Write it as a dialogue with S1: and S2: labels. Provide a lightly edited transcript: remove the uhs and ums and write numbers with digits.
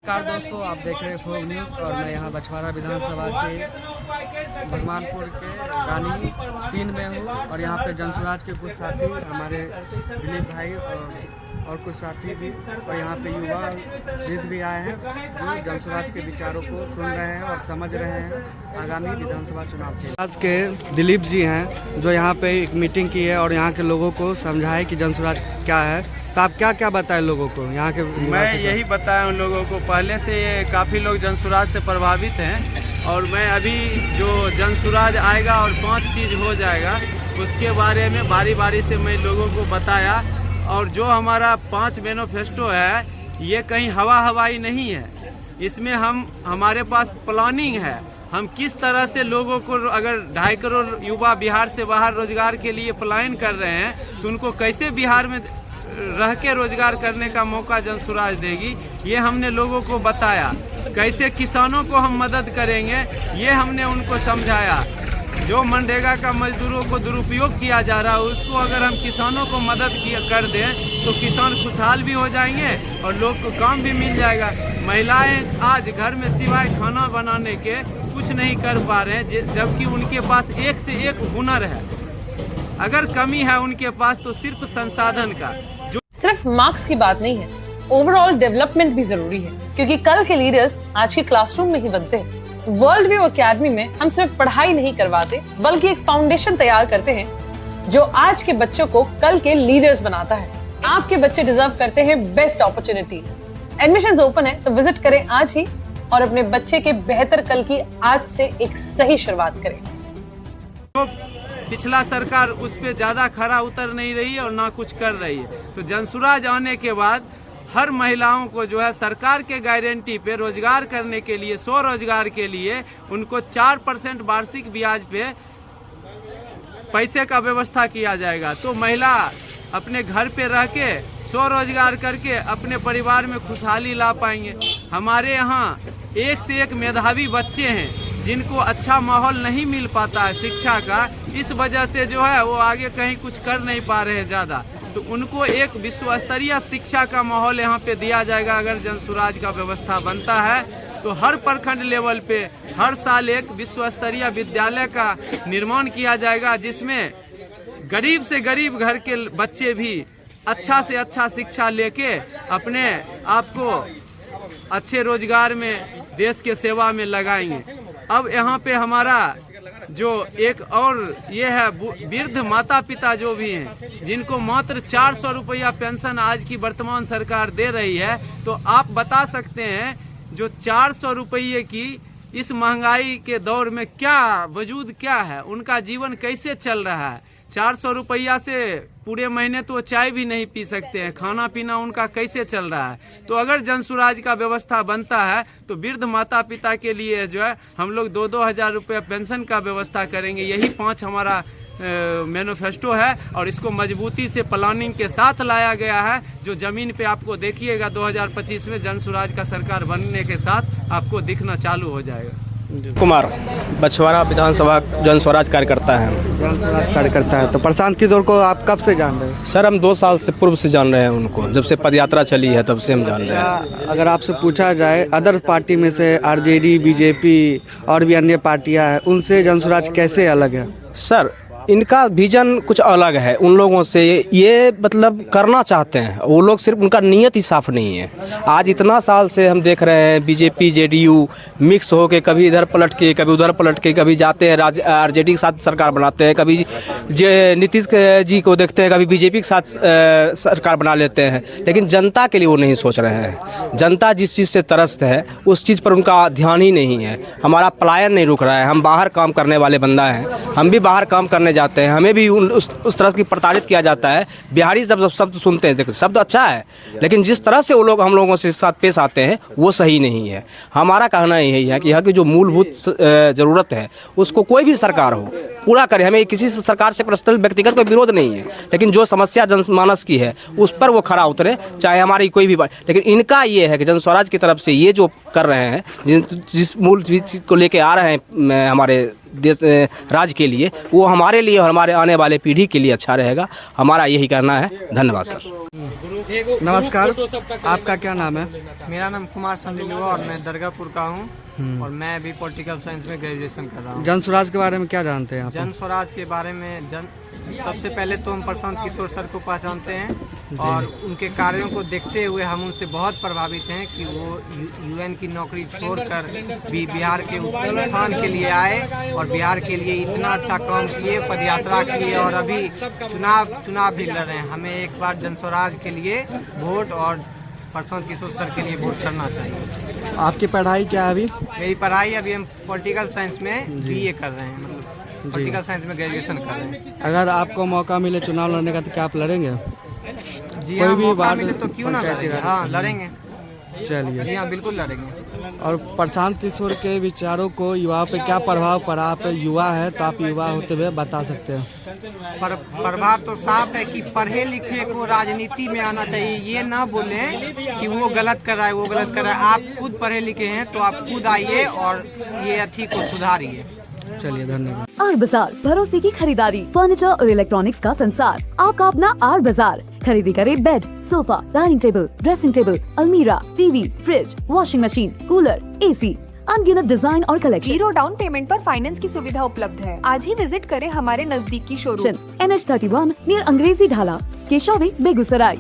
S1: नमस्कार दोस्तों, आप देख रहे हैं फोग न्यूज़ और मैं यहाँ बछवाड़ा विधानसभा के भगवानपुर के रानी 3 में हूँ और यहाँ पे जनसुराज के कुछ साथी हमारे दिलीप भाई और कुछ साथी भी और यहाँ पे युवा वृद्ध भी आए हैं जो जनसुराज के विचारों को सुन रहे हैं और समझ रहे हैं आगामी विधानसभा चुनाव के। आज के दिलीप जी हैं जो यहाँ पे एक मीटिंग की है और यहाँ के लोगों को समझाए कि जनसुराज क्या है। तो आप क्या क्या बताएं लोगों को यहाँ के?
S2: मैं यही बताया उन लोगों को, पहले से ये काफ़ी लोग जनसुराज से प्रभावित हैं और मैं अभी जो जनसुराज आएगा और 5 चीज़ हो जाएगा उसके बारे में बारी बारी से मैं लोगों को बताया। और जो हमारा 5 मैनिफेस्टो है ये कहीं हवाई नहीं है, इसमें हमारे पास प्लानिंग है। हम किस तरह से लोगों को, अगर 2.5 करोड़ युवा बिहार से बाहर रोजगार के लिए पलायन कर रहे हैं तो उनको कैसे बिहार में रह के रोजगार करने का मौका जनसुराज देगी, ये हमने लोगों को बताया। कैसे किसानों को हम मदद करेंगे ये हमने उनको समझाया। जो मनरेगा का मजदूरों को दुरुपयोग किया जा रहा है उसको अगर हम किसानों को मदद कर दें तो किसान खुशहाल भी हो जाएंगे और लोग को काम भी मिल जाएगा। महिलाएं आज घर में सिवाय खाना बनाने के कुछ नहीं कर पा रहे हैं, जबकि उनके पास एक से एक हुनर है। अगर कमी है उनके पास तो सिर्फ संसाधन का। जो
S3: सिर्फ मार्क्स की बात नहीं है, ओवरऑल डेवलपमेंट भी जरूरी है, क्योंकि कल के लीडर्स आज के क्लासरूम में ही बनते हैं। वर्ल्ड व्यू एकेडमी में हम सिर्फ पढ़ाई नहीं करवाते बल्कि एक फाउंडेशन तैयार करते हैं जो आज के बच्चों को कल के लीडर्स बनाता है। आपके बच्चे डिजर्व करते हैं बेस्ट अपॉर्चुनिटीज। एडमिशंस ओपन है तो विजिट करें आज ही और अपने बच्चे के बेहतर कल की आज से एक सही शुरुआत करें।
S2: पिछला सरकार उस पे ज़्यादा खरा उतर नहीं रही और ना कुछ कर रही है, तो जनसुराज आने के बाद हर महिलाओं को जो है सरकार के गारंटी पे रोजगार करने के लिए, स्वरोजगार के लिए उनको 4% वार्षिक ब्याज पे पैसे का व्यवस्था किया जाएगा। तो महिला अपने घर पे रह के स्वरोजगार करके अपने परिवार में खुशहाली ला पाएंगे। हमारे यहाँ एक से एक मेधावी बच्चे हैं जिनको अच्छा माहौल नहीं मिल पाता है शिक्षा का, इस वजह से जो है वो आगे कहीं कुछ कर नहीं पा रहे हैं ज़्यादा। तो उनको एक विश्व स्तरीय शिक्षा का माहौल यहाँ पे दिया जाएगा। अगर जनसुराज का व्यवस्था बनता है तो हर प्रखंड लेवल पे हर साल एक विश्व स्तरीय विद्यालय का निर्माण किया जाएगा, जिसमें गरीब से गरीब घर के बच्चे भी अच्छा से अच्छा शिक्षा लेके अपने आप को अच्छे रोजगार में, देश के सेवा में लगाएंगे। अब यहाँ पे हमारा जो एक और ये है, वृद्ध माता पिता जो भी हैं जिनको मात्र 400 रुपया पेंशन आज की वर्तमान सरकार दे रही है, तो आप बता सकते हैं जो 400 रुपये की इस महंगाई के दौर में क्या वजूद क्या है, उनका जीवन कैसे चल रहा है। 400 रुपया से पूरे महीने तो चाय भी नहीं पी सकते हैं, खाना पीना उनका कैसे चल रहा है। तो अगर जनसुराज का व्यवस्था बनता है तो वृद्ध माता पिता के लिए जो है हम लोग 2-2 हज़ार रुपया पेंशन का व्यवस्था करेंगे। यही 5 हमारा मैनिफेस्टो है और इसको मजबूती से प्लानिंग के साथ लाया गया है। जो ज़मीन पे आपको देखिएगा 2025 में जनसुराज का सरकार बनने के साथ आपको दिखना चालू हो जाएगा।
S4: कुमार, बछवाड़ा विधानसभा जनस्वराज कार्यकर्ता है।
S1: जनसुराज कार्यकर्ता है। तो प्रशांत किशोर को आप कब से जान रहे हैं?
S4: सर हम 2 साल से पूर्व से जान रहे हैं उनको, जब से पदयात्रा चली है तब से हम जान रहे हैं।
S1: अगर आपसे पूछा जाए अदर पार्टी में से आरजेडी, बीजेपी और भी अन्य पार्टियां हैं, उनसे जनसुराज कैसे अलग है?
S4: सर इनका विजन कुछ अलग है उन लोगों से, ये मतलब करना चाहते हैं वो लोग, सिर्फ उनका नीयत ही साफ नहीं है। आज इतना साल से हम देख रहे हैं बीजेपी जेडीयू मिक्स होके कभी इधर पलट के कभी उधर पलट के, कभी जाते हैं आरजेडी के साथ सरकार बनाते हैं, कभी नीतीश जी को देखते हैं, कभी बीजेपी के साथ सरकार बना लेते हैं, लेकिन जनता के लिए वो नहीं सोच रहे हैं। जनता जिस चीज़ से त्रस्त है उस चीज़ पर उनका ध्यान ही नहीं है। हमारा पलायन नहीं रुक रहा है, हम बाहर काम करने वाले बंदा हैं, हम भी बाहर काम करने जाते हैं, हमें भी उस तरह की प्रताड़ित किया जाता है। बिहारी जब शब्द सुनते हैं, देखो शब्द अच्छा है लेकिन जिस तरह से वो लोग हम लोगों से साथ पेश आते हैं वो सही नहीं है। हमारा कहना यही है कि यहाँ की जो मूलभूत ज़रूरत है उसको कोई भी सरकार हो पूरा करे। हमें किसी सरकार से पर्सनल व्यक्तिगत कोई विरोध नहीं है, लेकिन जो समस्या जनमानस की है उस पर वो खरा उतरे, चाहे हमारी कोई भी बात। लेकिन इनका ये है कि जनस्वराज की तरफ से ये जो कर रहे हैं, जिस मूल चीज़ को लेके आ रहे हैं हमारे देश राज्य के लिए, वो हमारे लिए और हमारे आने वाले पीढ़ी के लिए अच्छा रहेगा। हमारा यही कहना है। धन्यवाद सर।
S1: नमस्कार, आपका क्या नाम है?
S5: मेरा नाम कुमार संडिलुआ और मैं दरगाहपुर का हूँ और मैं अभी पॉलिटिकल साइंस में ग्रेजुएशन कर रहा हूँ।
S1: जन स्वराज के बारे में क्या जानते हैं आप?
S5: जन स्वराज के बारे में सबसे पहले तो हम प्रशांत किशोर सर को पहचानते हैं और उनके कार्यों को देखते हुए हम उनसे बहुत प्रभावित हैं कि वो यूएन की नौकरी छोड़कर भी बिहार के उत्थान के लिए आए और बिहार के लिए इतना अच्छा काम किए, पदयात्रा किए और अभी चुनाव भी लड़ रहे हैं। हमें एक बार जन स्वराज के लिए वोट और प्रशांत किशोर सर के लिए वोट करना चाहिए।
S1: आपकी पढ़ाई क्या है अभी?
S5: मेरी पढ़ाई अभी हम पॉलिटिकल साइंस में बीए कर रहे हैं, मतलब पॉलिटिकल साइंस में ग्रेजुएशन कर रहे हैं।
S1: अगर आपको मौका मिले चुनाव लड़ने का तो क्या आप लड़ेंगे?
S5: जी
S1: कोई
S5: हाँ,
S1: भी
S5: मौका
S1: वार्ड
S5: मिले तो क्यों ना
S1: पंचायती
S5: लड़ेंगे।
S1: राज?
S5: हाँ लड़ेंगे,
S1: चलिए।
S5: जी हाँ बिल्कुल लड़ेंगे।
S1: और प्रशांत किशोर के विचारों को युवाओं पे क्या प्रभाव पड़ा? आप युवा हैं तो आप युवा होते हुए बता सकते हैं।
S5: प्रभाव तो साफ है कि पढ़े लिखे को राजनीति में आना चाहिए। ये ना बोले कि वो गलत कर रहा है, वो गलत कर रहा है। आप खुद पढ़े लिखे हैं तो आप खुद आइए और ये अथी को सुधारिए।
S1: चलिए, धन्यवाद।
S6: आर बाजार, भरोसे की खरीदारी, फर्नीचर और इलेक्ट्रॉनिक्स का संसार। आपका अपना आर बाजार। खरीदी करे bed, sofa, dining table, dressing table, अलमीरा, TV, fridge, washing machine, cooler, AC, अनगिनत डिजाइन और कलेक्शन।
S7: 0 डाउन पेमेंट पर फाइनेंस की सुविधा उपलब्ध है। आज ही विजिट करें हमारे नजदीकी शोरूम।
S6: NH 31 नियर अंग्रेजी ढाला, केशव, बेगूसराय।